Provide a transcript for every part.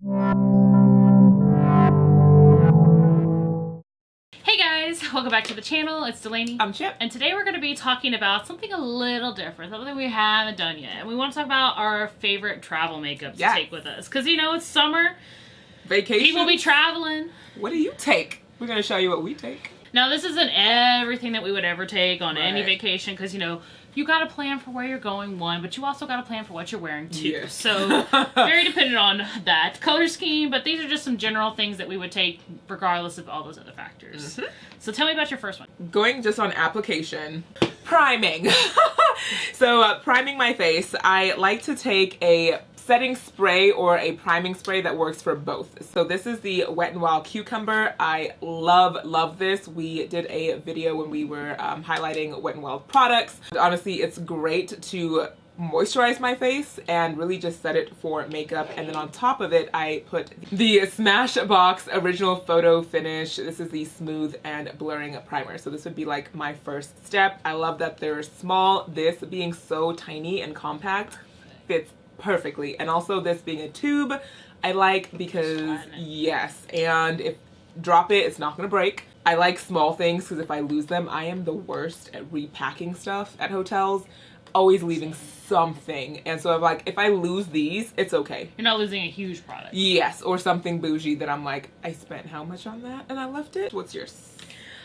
Hey guys, welcome back to the channel. It's Delaney. I'm Chip. And today we're going to be talking about something a little different, something we haven't done yet. And we want to talk about our favorite travel makeup to take with us. Because, you know, it's summer. Vacation. People be traveling. What do you take? We're going to show you what we take. Now, this isn't everything that we would ever take on any vacation. Because, you know, you got to plan for where you're going, one, but you also got to plan for what you're wearing, two. Yes. So, very dependent on that color scheme, but these are just some general things that we would take regardless of all those other factors. Mm-hmm. So, tell me about your first one. Going just on application. Priming. So, priming my face, I like to take a setting spray or a priming spray that works for both. So this is the Wet n Wild Cucumber. I love this. We did a video when we were highlighting Wet n Wild products. Honestly, it's great to moisturize my face and really just set it for makeup. And then on top of it, I put the Smashbox Original Photo Finish. This is the Smooth and Blurring Primer. So this would be like my first step. I love that they're small. This being so tiny and compact fits perfectly, and also this being a tube I like because yes, and if drop it, it's not gonna break. I like small things because if I lose them, I am the worst at repacking stuff at hotels, always leaving something. And so I'm like, if I lose these, it's okay. You're not losing a huge product. Yes, or something bougie that I'm like, I spent how much on that and I left it. What's yours?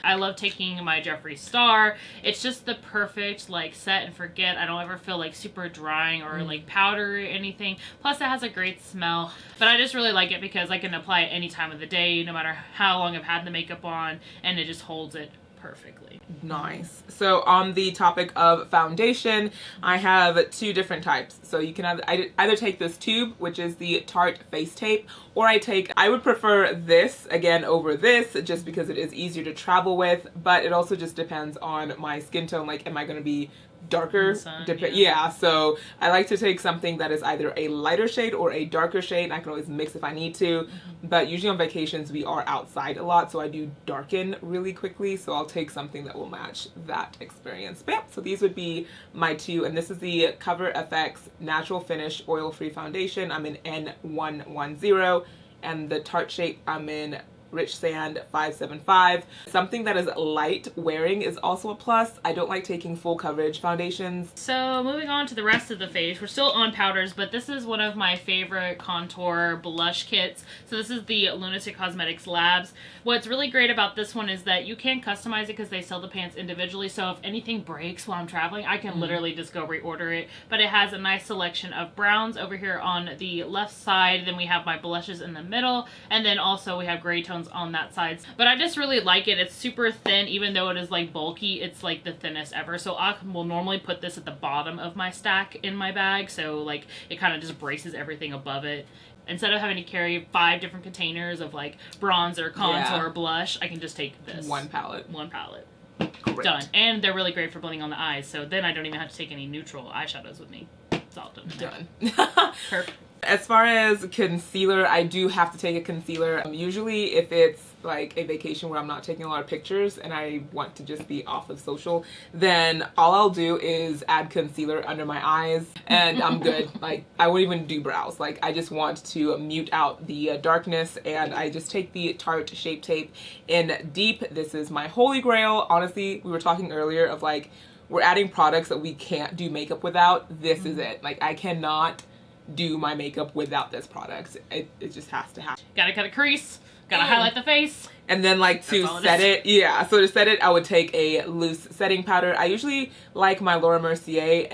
I love taking my JEFFREE Star. It's just the perfect like set and forget. I don't ever feel like super drying or like powdery or anything. Plus it has a great smell. But I just really like it because I can apply it any time of the day, no matter how long I've had the makeup on, and it just holds it perfectly. Nice. So on the topic of foundation, I have two different types. So you can either take this tube, which is the Tarte Face Tape, or I would prefer this again over this just because it is easier to travel with, but it also just depends on my skin tone. Like, am I going to be darker? Yeah, so I like to take something that is either a lighter shade or a darker shade. I can always mix if I need to, but usually on vacations we are outside a lot, so I do darken really quickly, so I'll take something that will match that experience. But yeah, so these would be my two, and this is the Cover FX Natural Finish Oil-Free Foundation. I'm in N110, and the Tarte shade I'm in Rich Sand 575. Something that is light wearing is also a plus. I don't like taking full coverage foundations. So moving on to the rest of the face, we're still on powders, but this is one of my favorite contour blush kits. So this is the LUNATICK Cosmetics Labs. What's really great about this one is that you can customize it because they sell the pants individually. So if anything breaks while I'm traveling, I can literally just go reorder it. But it has a nice selection of browns over here on the left side. Then we have my blushes in the middle, and then also we have gray tones on that side. But I just really like it. It's super thin, even though it is like bulky. It's like the thinnest ever. So I will normally put this at the bottom of my stack in my bag, so like it kind of just braces everything above it. Instead of having to carry 5 different containers of like bronzer, contour, blush, I can just take this. One palette. Great. Done. And they're really great for blending on the eyes, so then I don't even have to take any neutral eyeshadows with me. It's all done. Perfect. As far as concealer, I do have to take a concealer. Usually if it's like a vacation where I'm not taking a lot of pictures and I want to just be off of social, then all I'll do is add concealer under my eyes and I'm good. Like, I won't even do brows. Like, I just want to mute out the darkness, and I just take the Tarte Shape Tape in Deep. This is my holy grail. Honestly, we were talking earlier of like, we're adding products that we can't do makeup without. This is it. Like, I cannot do my makeup without this product. It just has to happen. Gotta cut a crease, gotta highlight the face. And then like to set it, yeah, so to set it, I would take a loose setting powder. I usually like my Laura Mercier,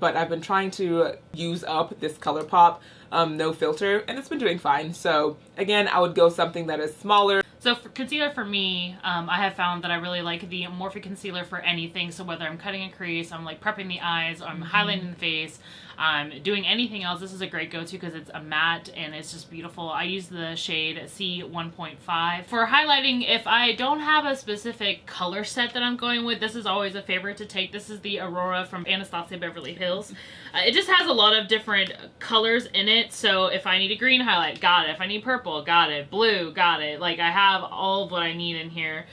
but I've been trying to use up this ColourPop no filter, and it's been doing fine. So again, I would go something that is smaller. So for concealer for me, I have found that I really like the Morphe concealer for anything. So whether I'm cutting a crease, I'm like prepping the eyes, I'm highlighting the face, I'm doing anything else, this is a great go-to because it's a matte and it's just beautiful. I use the shade C1.5. For highlighting, if I don't have a specific color set that I'm going with, this is always a favorite to take. This is the Aurora from Anastasia Beverly Hills. It just has a lot of different colors in it. So if I need a green highlight, got it. If I need purple, got it. Blue, got it. Like, I have all of what I need in here.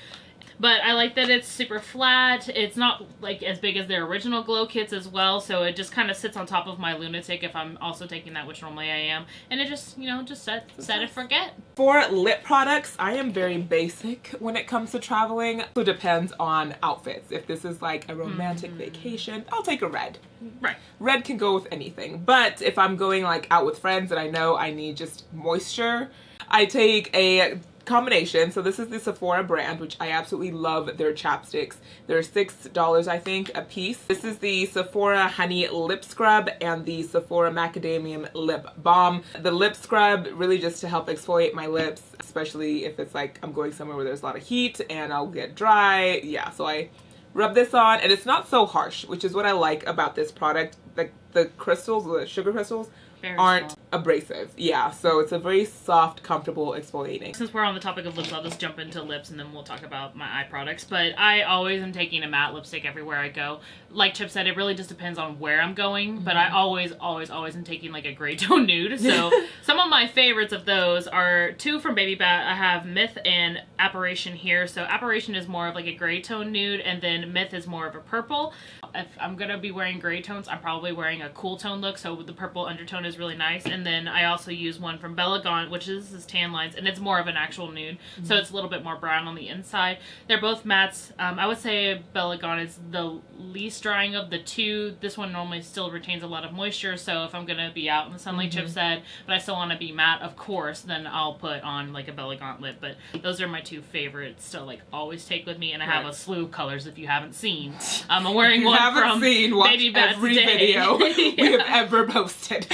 But I like that it's super flat. It's not like as big as their original glow kits as well, so it just kind of sits on top of my Lunatic if I'm also taking that, which normally I am. And it just, you know, just set and forget. For lip products, I am very basic when it comes to traveling. It depends on outfits. If this is like a romantic vacation, I'll take a red. Right. Red can go with anything. But if I'm going like out with friends and I know I need just moisture, I take a combination. So this is the Sephora brand, which I absolutely love their chapsticks. They're $6, I think, a piece. This is the Sephora Honey Lip Scrub and the Sephora Macadamia Lip Balm. The lip scrub really just to help exfoliate my lips, especially if it's like I'm going somewhere where there's a lot of heat and I'll get dry. Yeah, so I rub this on and it's not so harsh, which is what I like about this product. Like the crystals, the sugar crystals, aren't abrasive. Yeah, so it's a very soft, comfortable exfoliating. Since we're on the topic of lips, I'll just jump into lips and then we'll talk about my eye products. But I always am taking a matte lipstick everywhere I go. Like Chip said, it really just depends on where I'm going, but I always am taking like a gray tone nude. So some of my favorites of those are two from Baby Bat. I have Myth and Apparition here. So Apparition is more of like a gray tone nude, and then Myth is more of a purple. If I'm gonna be wearing gray tones, I'm probably wearing a cool tone look, so the purple undertone is really nice. And then I also use one from BELLEGANT, which is tan lines, and it's more of an actual nude, so it's a little bit more brown on the inside. They're both mattes. I would say BELLEGANT is the least drying of the two. This one normally still retains a lot of moisture, so if I'm gonna be out in the sun, like Chip said, but I still want to be matte, of course, then I'll put on like a BELLEGANT lip. But those are my two favorites to like always take with me, and I have a slew of colors if you haven't seen. I'm wearing one from Baby Bat every today. video we have ever posted.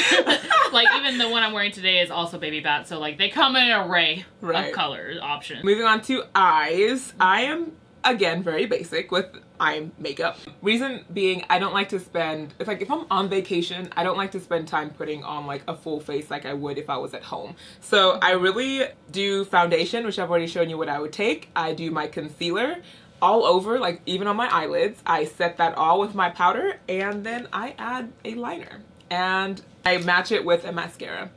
Like even the one I'm wearing today is also Baby Bat, so like they come in an array of color options. Moving on to eyes, I am again very basic with eye makeup. Reason being, I don't like to spend, it's like if I'm on vacation, I don't like to spend time putting on like a full face like I would if I was at home. So I really do foundation, which I've already shown you what I would take. I do my concealer all over, like even on my eyelids. I set that all with my powder, and then I add a liner and I match it with a mascara.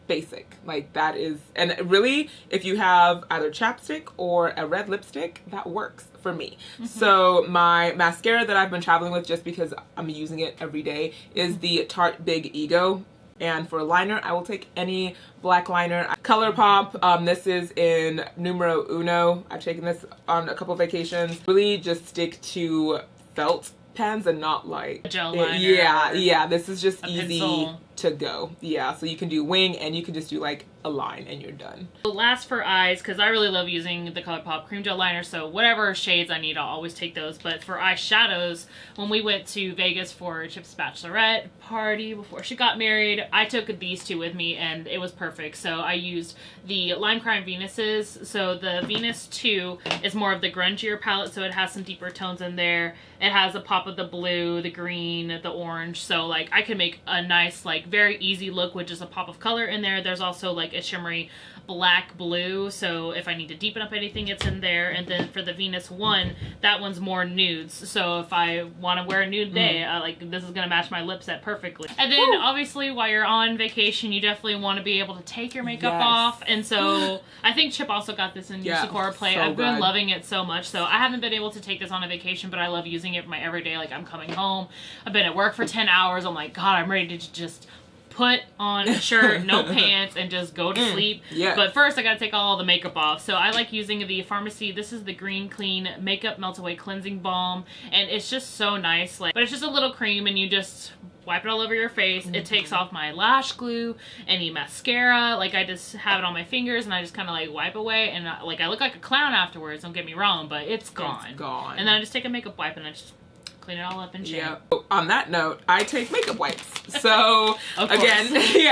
Basic, like that is, and really if you have either chapstick or a red lipstick, that works for me. So my mascara that I've been traveling with, just because I'm using it every day, is the Tarte Big Ego. And for liner, I will take any black liner. ColourPop, this is in numero uno. I've taken this on a couple vacations. Really just stick to felt pens and not like a gel liner. Yeah, this is just easy pencil to go. Yeah, so you can do wing and you can just do like a line and you're done. Last for eyes, because I really love using the ColourPop cream gel liner, so whatever shades I need, I'll always take those. But for eyeshadows, when we went to Vegas for Chip's bachelorette party before she got married, I took these two with me and it was perfect. So I used the Lime Crime Venuses. So the Venus 2 is more of the grungier palette, so it has some deeper tones in there. It has a pop of the blue, the green, the orange, so like I can make a nice, like very easy look with just a pop of color in there. There's also like a shimmery black blue, so if I need to deepen up anything, it's in there. And then for the Venus 1, that one's more nudes, so if I want to wear a nude day, like this is gonna match my lip set perfectly. And then obviously while you're on vacation, you definitely want to be able to take your makeup off, and so I think Chip also got this in your Sephora play. I've been loving it so much, so I haven't been able to take this on a vacation, but I love using it for my everyday. Like I'm coming home, I've been at work for 10 hours, I'm like, God, I'm ready to just put on a shirt, no pants, and just go to sleep. But first I gotta take all the makeup off. So I like using the Pharmacy, this is the Green Clean Makeup Meltaway Cleansing Balm, and it's just so nice. Like, but it's just a little cream and you just wipe it all over your face. It takes off my lash glue, any mascara. Like I just have it on my fingers and I just kind of like wipe away, and like I look like a clown afterwards, don't get me wrong, but it's gone. It's gone. And then I just take a makeup wipe and I just clean it all up and shake. On that note, I take makeup wipes. So again,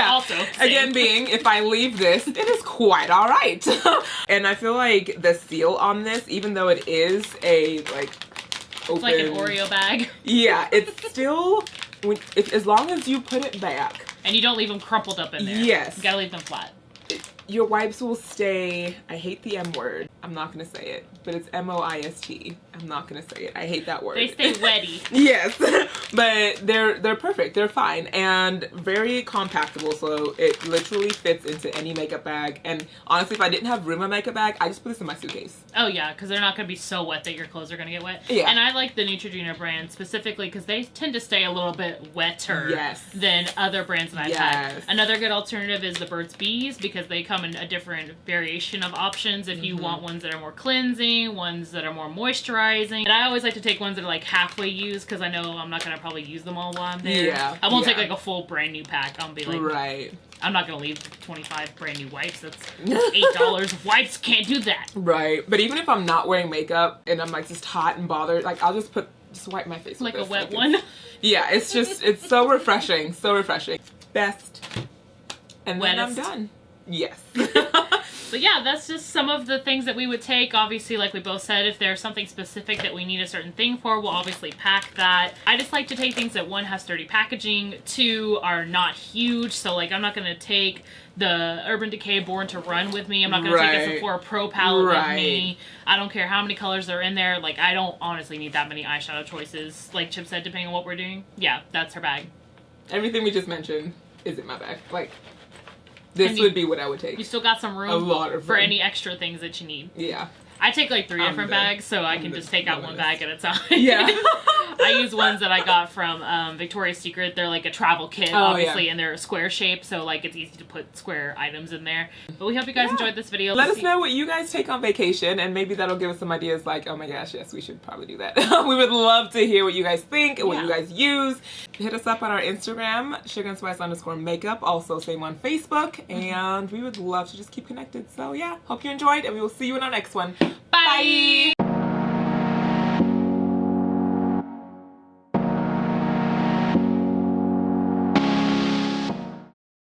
also, again being, if I leave this, it is quite all right. And I feel like the seal on this, even though it is a like open, it's like an Oreo bag. Yeah, it's still, as long as you put it back and you don't leave them crumpled up in there. Yes, you gotta leave them flat. Your wipes will stay, I hate the M word, I'm not gonna say it, but it's MOIST. I'm not gonna say it. I hate that word. They stay wetty. Yes, but they're perfect. They're fine and very compactable, so it literally fits into any makeup bag. And honestly, if I didn't have room in my makeup bag, I just put this in my suitcase. Oh yeah, because they're not gonna be so wet that your clothes are gonna get wet. Yeah. And I like the Neutrogena brand specifically because they tend to stay a little bit wetter than other brands that I've had. Another good alternative is the Burt's Bees because they come in a different variation of options if you want ones that are more cleansing, ones that are more moisturizing. And I always like to take ones that are like halfway used because I know I'm not gonna probably use them all while I'm there. Yeah. I won't take like a full brand new pack. I'll be like, right. I'm not gonna leave 25 brand new wipes. That's $8 of wipes. Can't do that. Right. But even if I'm not wearing makeup and I'm like just hot and bothered, like I'll just wipe my face like with a this. wet like one. Yeah, it's just, it's so refreshing. So refreshing. Best. And then Wettest. I'm done. Yes. But yeah, that's just some of the things that we would take. Obviously, like we both said, if there's something specific that we need a certain thing for, we'll obviously pack that. I just like to take things that, one, has sturdy packaging, two, are not huge. So like I'm not going to take the Urban Decay Born to Run with me. I'm not going to take a Sephora Pro palette with me. I don't care how many colors are in there. Like I don't honestly need that many eyeshadow choices. Like Chip said, depending on what we're doing. Yeah, that's her bag. Everything we just mentioned is in my bag. Like, this would be what I would take. You still got some room a lot of for room. any extra things that you need. Yeah. I take like 3 different bags, so I can just take out one bag at a time. Yeah. I use ones that I got from Victoria's Secret. They're like a travel kit, obviously, and they're a square shape, so like it's easy to put square items in there. But we hope you guys enjoyed this video. Let us know what you guys take on vacation, and maybe that'll give us some ideas like, oh my gosh, yes, we should probably do that. We would love to hear what you guys think and what you guys use. Hit us up on our Instagram, sugarandspice_makeup, also same on Facebook, and we would love to just keep connected. So yeah, hope you enjoyed, and we will see you in our next one. Bye!